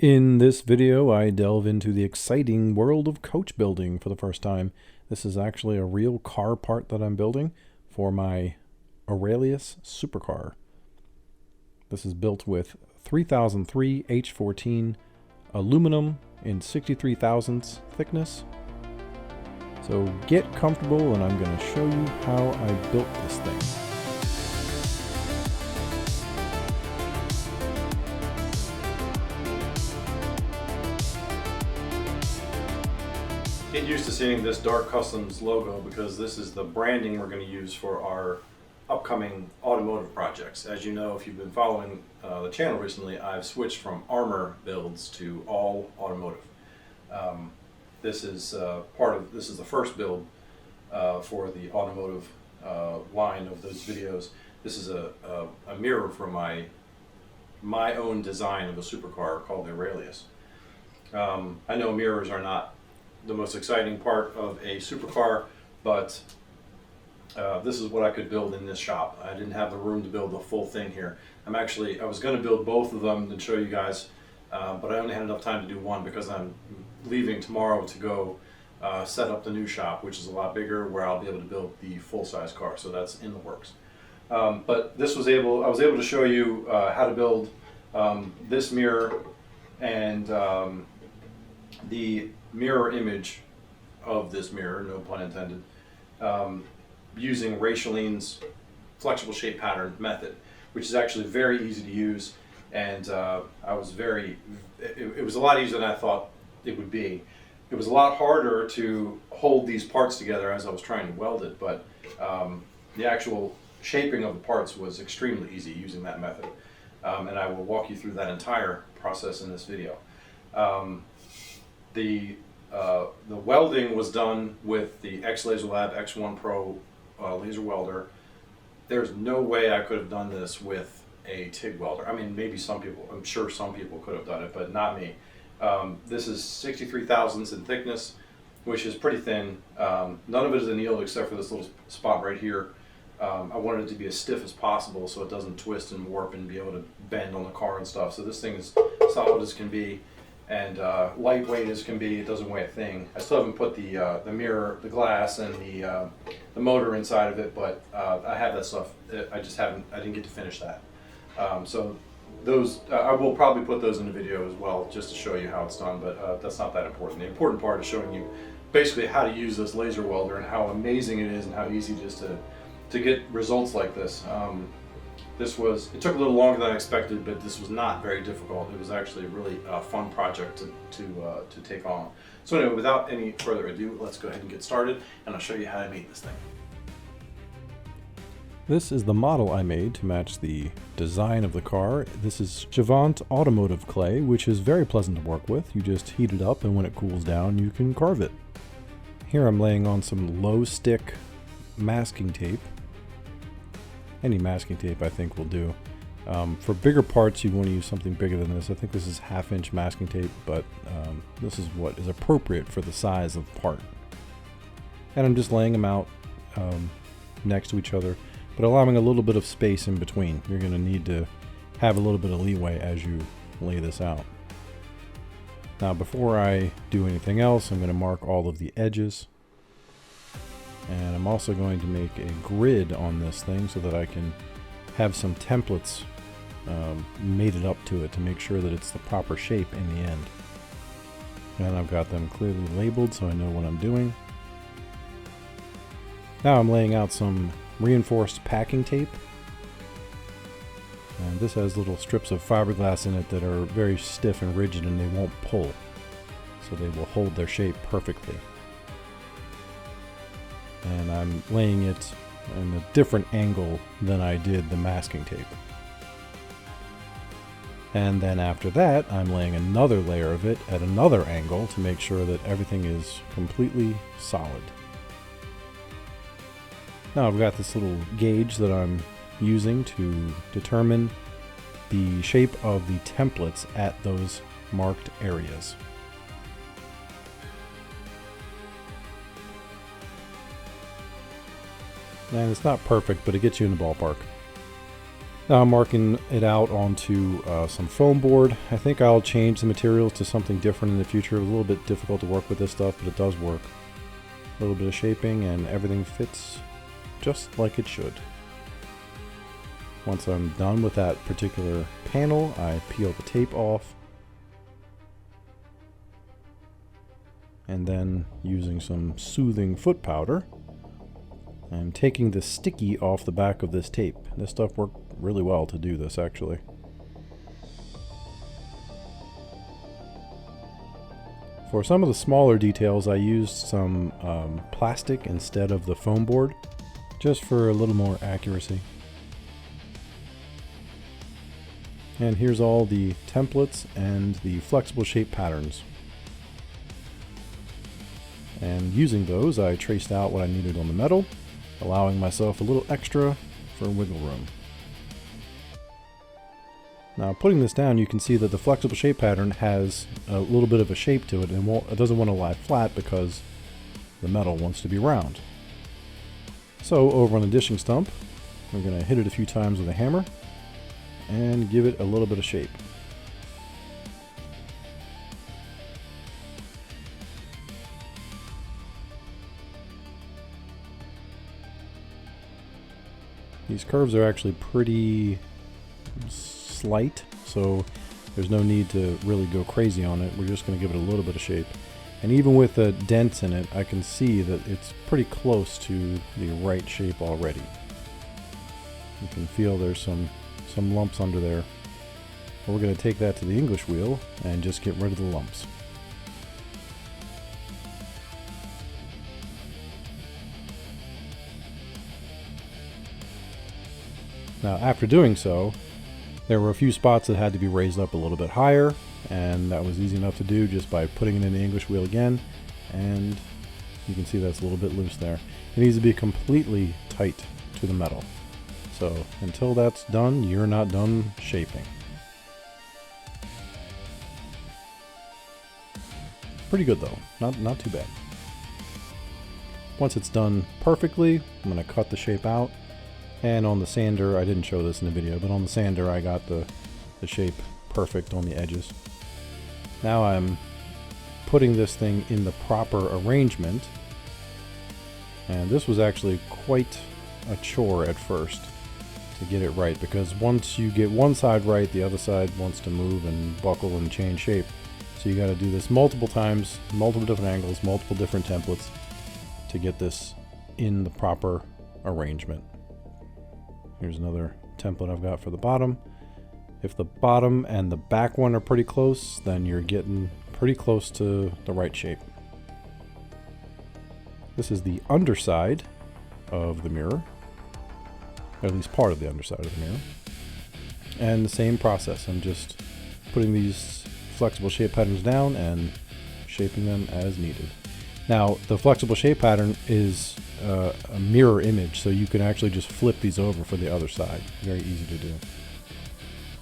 In this video, I delve into the exciting world of coach building for the first time. This is actually a real car part that I'm building for my Aurelius supercar. This is built with 3003 H14 aluminum in 63 thousandths thickness. So get comfortable and I'm going to show you how I built this thing. Get used to seeing this Dark Customs logo because this is the branding we're going to use for our upcoming automotive projects. As you know, if you've been following the channel recently, I've switched from armor builds to all automotive. This is the first build for the automotive line of those videos. This is a mirror for my own design of a supercar called the Aurelius. I know mirrors are not the most exciting part of a supercar, but this is what I could build in this shop. I didn't have the room to build the full thing here. I was going to build both of them and show you guys, but I only had enough time to do one because I'm leaving tomorrow to go set up the new shop, which is a lot bigger, where I'll be able to build the full-size car. So that's in the works. But I was able to show you how to build this mirror and the mirror image of this mirror, no pun intended, using Wray Schelin's flexible shape pattern method, which is actually very easy to use, and it was a lot easier than I thought it would be. It was a lot harder to hold these parts together as I was trying to weld it, but the actual shaping of the parts was extremely easy using that method, and I will walk you through that entire process in this video. The welding was done with the X-Laser Lab X1 Pro laser welder. There's no way I could have done this with a TIG welder. I mean, maybe some people, I'm sure some people could have done it, but not me. This is 63 thousandths in thickness, which is pretty thin. None of it is annealed except for this little spot right here. I wanted it to be as stiff as possible so it doesn't twist and warp and be able to bend on the car and stuff. So this thing is solid as can be, and lightweight as can be. It doesn't weigh a thing. I still haven't put the mirror, the glass, and the motor inside of it, but I have that stuff. I didn't get to finish that. So those, I will probably put those in the video as well, just to show you how it's done, but that's not that important. The important part is showing you basically how to use this laser welder and how amazing it is and how easy it is to get results like this. It took a little longer than I expected, but this was not very difficult. It was actually a really fun project to take on. So anyway, without any further ado, let's go ahead and get started, and I'll show you how I made this thing. This is the model I made to match the design of the car. This is Schelin automotive clay, which is very pleasant to work with. You just heat it up, and when it cools down, you can carve it. Here I'm laying on some low stick masking tape. Any masking tape I think will do. For bigger parts, you want to use something bigger than this. I think this is 1/2" masking tape, but this is what is appropriate for the size of the part. And I'm just laying them out next to each other, but allowing a little bit of space in between. You're going to need to have a little bit of leeway as you lay this out. Now, before I do anything else, I'm going to mark all of the edges. And I'm also going to make a grid on this thing so that I can have some templates mated up to it to make sure that it's the proper shape in the end. And I've got them clearly labeled so I know what I'm doing. Now I'm laying out some reinforced packing tape. And this has little strips of fiberglass in it that are very stiff and rigid, and they won't pull. So they will hold their shape perfectly. And I'm laying it in a different angle than I did the masking tape. And then after that, I'm laying another layer of it at another angle to make sure that everything is completely solid. Now I've got this little gauge that I'm using to determine the shape of the templates at those marked areas. And it's not perfect, but it gets you in the ballpark. Now I'm marking it out onto some foam board. I think I'll change the materials to something different in the future. It was a little bit difficult to work with this stuff, but it does work. A little bit of shaping and everything fits just like it should. Once I'm done with that particular panel, I peel the tape off. And then using some soothing foot powder, I'm taking the sticky off the back of this tape. This stuff worked really well to do this, actually. For some of the smaller details, I used some plastic instead of the foam board, just for a little more accuracy. And here's all the templates and the flexible shape patterns. And using those, I traced out what I needed on the metal, allowing myself a little extra for wiggle room. Now putting this down, you can see that the flexible shape pattern has a little bit of a shape to it, and it doesn't want to lie flat because the metal wants to be round. So over on the dishing stump, we're going to hit it a few times with a hammer and give it a little bit of shape. These curves are actually pretty slight, so there's no need to really go crazy on it. We're just going to give it a little bit of shape. And even with the dents in it, I can see that it's pretty close to the right shape already. You can feel there's some lumps under there. But we're going to take that to the English wheel and just get rid of the lumps. Now, after doing so, there were a few spots that had to be raised up a little bit higher, and that was easy enough to do just by putting it in the English wheel again, and you can see that's a little bit loose there. It needs to be completely tight to the metal. So until that's done, you're not done shaping. Pretty good though, not too bad. Once it's done perfectly, I'm going to cut the shape out. And on the sander, I didn't show this in the video, but on the sander I got the shape perfect on the edges. Now I'm putting this thing in the proper arrangement. And this was actually quite a chore at first to get it right, because once you get one side right, the other side wants to move and buckle and change shape. So you got to do this multiple times, multiple different angles, multiple different templates to get this in the proper arrangement. Here's another template I've got for the bottom. If the bottom and the back one are pretty close, then you're getting pretty close to the right shape. This is the underside of the mirror, or at least part of the underside of the mirror. And the same process. I'm just putting these flexible shape patterns down and shaping them as needed. Now, the flexible shape pattern is a mirror image, so you can actually just flip these over for the other side. Very easy to do.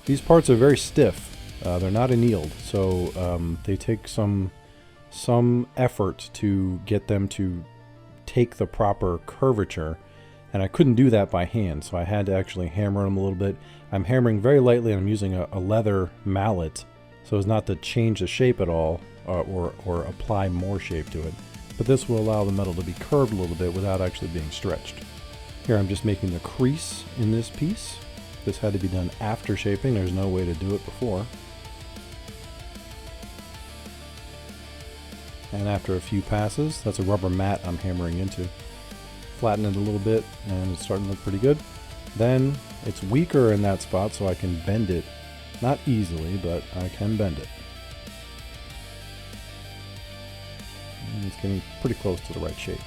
These parts are very stiff. They're not annealed, so they take some effort to get them to take the proper curvature, and I couldn't do that by hand, so I had to actually hammer them a little bit. I'm hammering very lightly, and I'm using a leather mallet so as not to change the shape at all or apply more shape to it. But this will allow the metal to be curved a little bit without actually being stretched. Here I'm just making the crease in this piece. This had to be done after shaping. There's no way to do it before. And after a few passes, that's a rubber mat I'm hammering into. Flatten it a little bit and it's starting to look pretty good. Then it's weaker in that spot, so I can bend it. Not easily, but I can bend it. And it's getting pretty close to the right shape.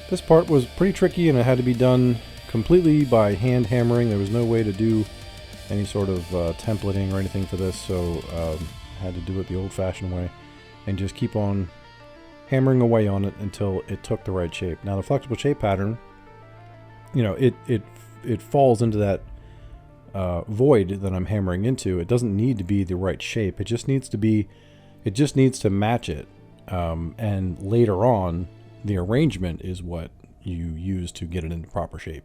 This part was pretty tricky, and it had to be done completely by hand hammering. There was no way to do any sort of templating or anything for this, so I had to do it the old-fashioned way and just keep on hammering away on it until it took the right shape. Now the flexible shape pattern, you know, it falls into that void that I'm hammering into. It doesn't need to be the right shape. It just needs to match it. And later on, the arrangement is what you use to get it into proper shape.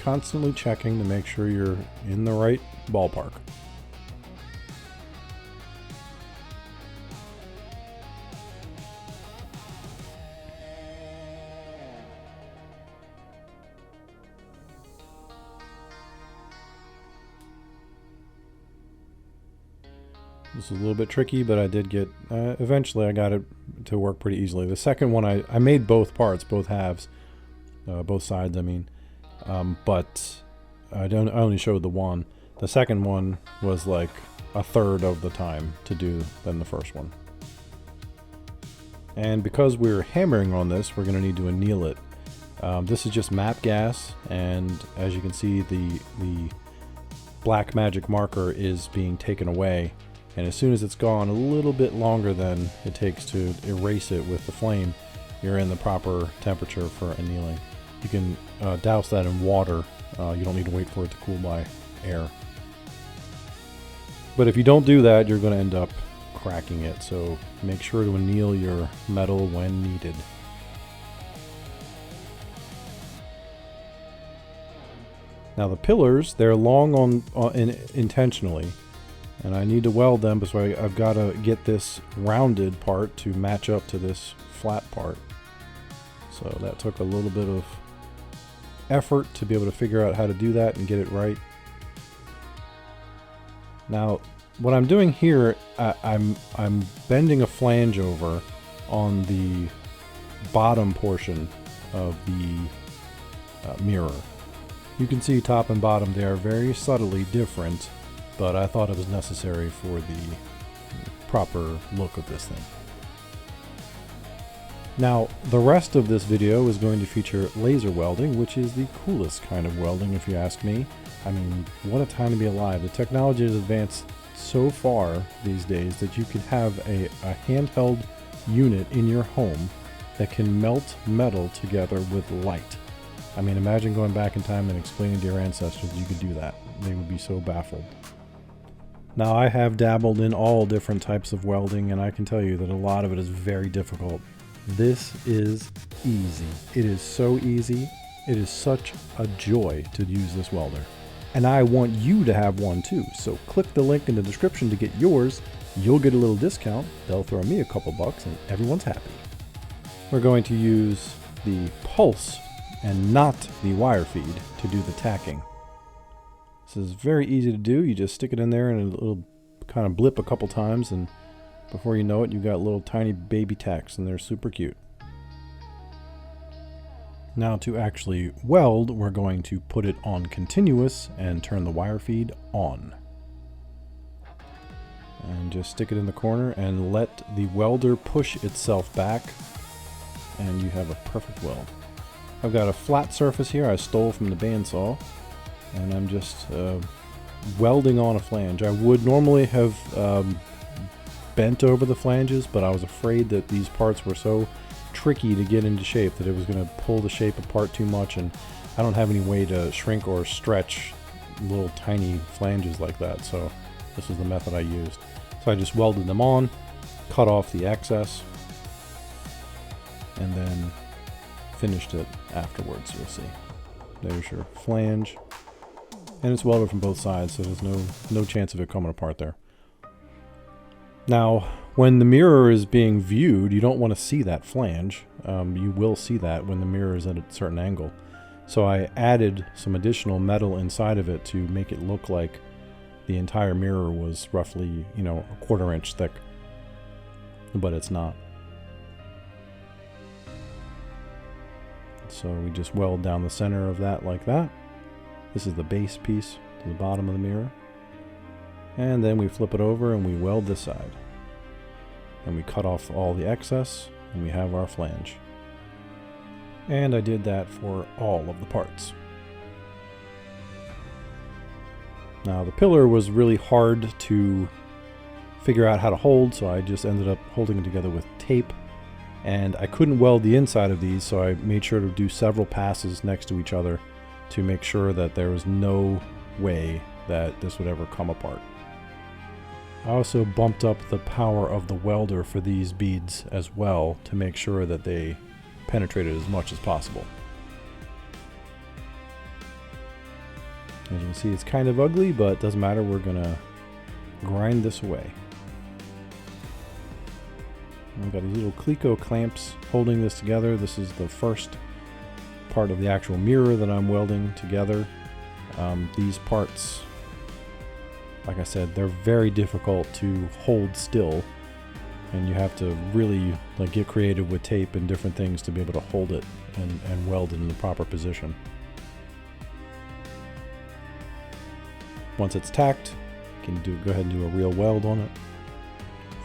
constantly checking to make sure you're in the right ballpark. This is a little bit tricky, but I did get, eventually I got it to work pretty easily. The second one, I made both parts, both halves, both sides, I mean, but I only showed the one. The second one was like a third of the time to do than the first one. And because we're hammering on this, we're going to need to anneal it. This is just map gas, and as you can see, the black magic marker is being taken away. And as soon as it's gone a little bit longer than it takes to erase it with the flame, you're in the proper temperature for annealing. You can douse that in water. You don't need to wait for it to cool by air. But if you don't do that, you're going to end up cracking it. So make sure to anneal your metal when needed. Now the pillars, they're long intentionally. And I need to weld them, so I've got to get this rounded part to match up to this flat part. So that took a little bit of effort to be able to figure out how to do that and get it right. Now, what I'm doing here, I'm bending a flange over on the bottom portion of the mirror. You can see top and bottom, they are very subtly different, but I thought it was necessary for the proper look of this thing. Now, the rest of this video is going to feature laser welding, which is the coolest kind of welding if you ask me. I mean, what a time to be alive. The technology has advanced so far these days that you can have a handheld unit in your home that can melt metal together with light. I mean, imagine going back in time and explaining to your ancestors you could do that. They would be so baffled. Now, I have dabbled in all different types of welding, and I can tell you that a lot of it is very difficult. This is easy. It is so easy. It is such a joy to use this welder. And I want you to have one too, so click the link in the description to get yours. You'll get a little discount. They'll throw me a couple bucks and everyone's happy. We're going to use the pulse and not the wire feed to do the tacking. This is very easy to do. You just stick it in there and it'll kind of blip a couple times, and before you know it, you've got little tiny baby tacks, and they're super cute. Now to actually weld, we're going to put it on continuous and turn the wire feed on. And just stick it in the corner and let the welder push itself back, and you have a perfect weld. I've got a flat surface here I stole from the bandsaw, and I'm just welding on a flange. I would normally have bent over the flanges, but I was afraid that these parts were so tricky to get into shape that it was going to pull the shape apart too much, and I don't have any way to shrink or stretch little tiny flanges like that, so this is the method I used. So I just welded them on, cut off the excess, and then finished it afterwards. You'll see. There's your flange, and it's welded from both sides, so there's no chance of it coming apart there. Now, when the mirror is being viewed, you don't want to see that flange. You will see that when the mirror is at a certain angle. So I added some additional metal inside of it to make it look like the entire mirror was roughly, a 1/4 inch thick, but it's not. So we just weld down the center of that like that. This is the base piece to the bottom of the mirror. And then we flip it over and we weld this side. And we cut off all the excess, and we have our flange. And I did that for all of the parts. Now the pillar was really hard to figure out how to hold, so I just ended up holding it together with tape. And I couldn't weld the inside of these, so I made sure to do several passes next to each other to make sure that there was no way that this would ever come apart. I also bumped up the power of the welder for these beads as well to make sure that they penetrated as much as possible. As you can see, it's kind of ugly, but it doesn't matter. We're gonna grind this away. We've got these little Cleco clamps holding this together. This is the first part of the actual mirror that I'm welding together. These parts, like I said, they're very difficult to hold still, and you have to really like get creative with tape and different things to be able to hold it and weld it in the proper position. Once it's tacked, you can go ahead and do a real weld on it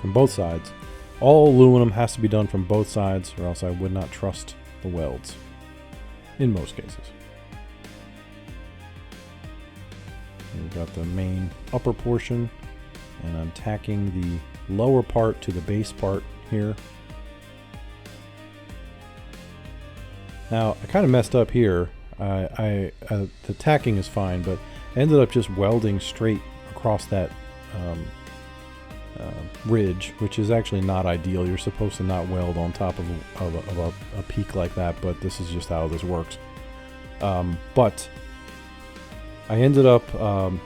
from both sides. All aluminum has to be done from both sides, or else I would not trust the welds in most cases. We've got the main upper portion, and I'm tacking the lower part to the base part here. Now I kind of messed up here. The tacking is fine, but I ended up just welding straight across that ridge, which is actually not ideal. You're supposed to not weld on top of a peak like that, but this is just how this works. But I ended up,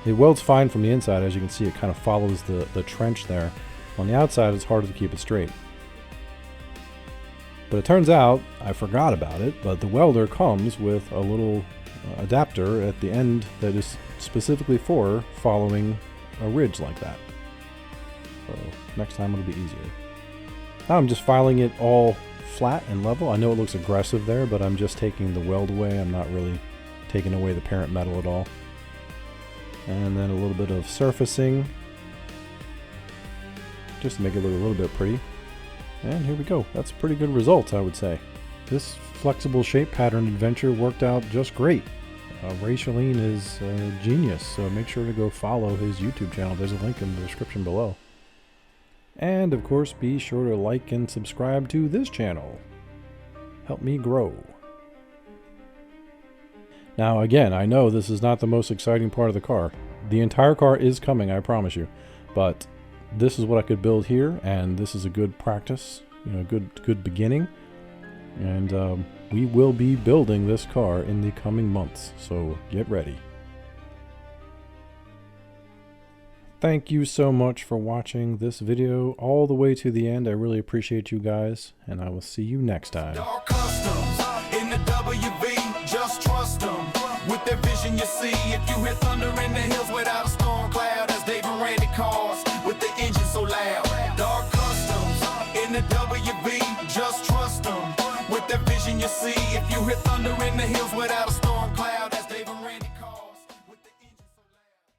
it welds fine from the inside. As you can see, it kind of follows the trench there. On the outside, it's harder to keep it straight. But it turns out, I forgot about it, but the welder comes with a little adapter at the end that is specifically for following a ridge like that. So next time it'll be easier. Now I'm just filing it all flat and level. I know it looks aggressive there, but I'm just taking the weld away. I'm not really taking away the parent metal at all. And then a little bit of surfacing, just to make it look a little bit pretty. And here we go. That's pretty good results, I would say. This flexible shape pattern adventure worked out just great. Wray Schelin is a genius, so make sure to go follow his YouTube channel. There's a link in the description below. And of course, be sure to like and subscribe to this channel. Help me grow. Now again, I know this is not the most exciting part of the car. The entire car is coming, I promise you. But this is what I could build here, and this is a good practice, you know, good beginning. And we will be building this car in the coming months, so get ready. Thank you so much for watching this video all the way to the end. I really appreciate you guys, and I will see you next time. Customs in the WV, just trust them. With their vision you see, if you hear thunder in the hills without a storm cloud, as David Randy cars with the engine so loud. Dark Customs in the WV, just trust them. With their vision you see, if you hear thunder in the hills without a storm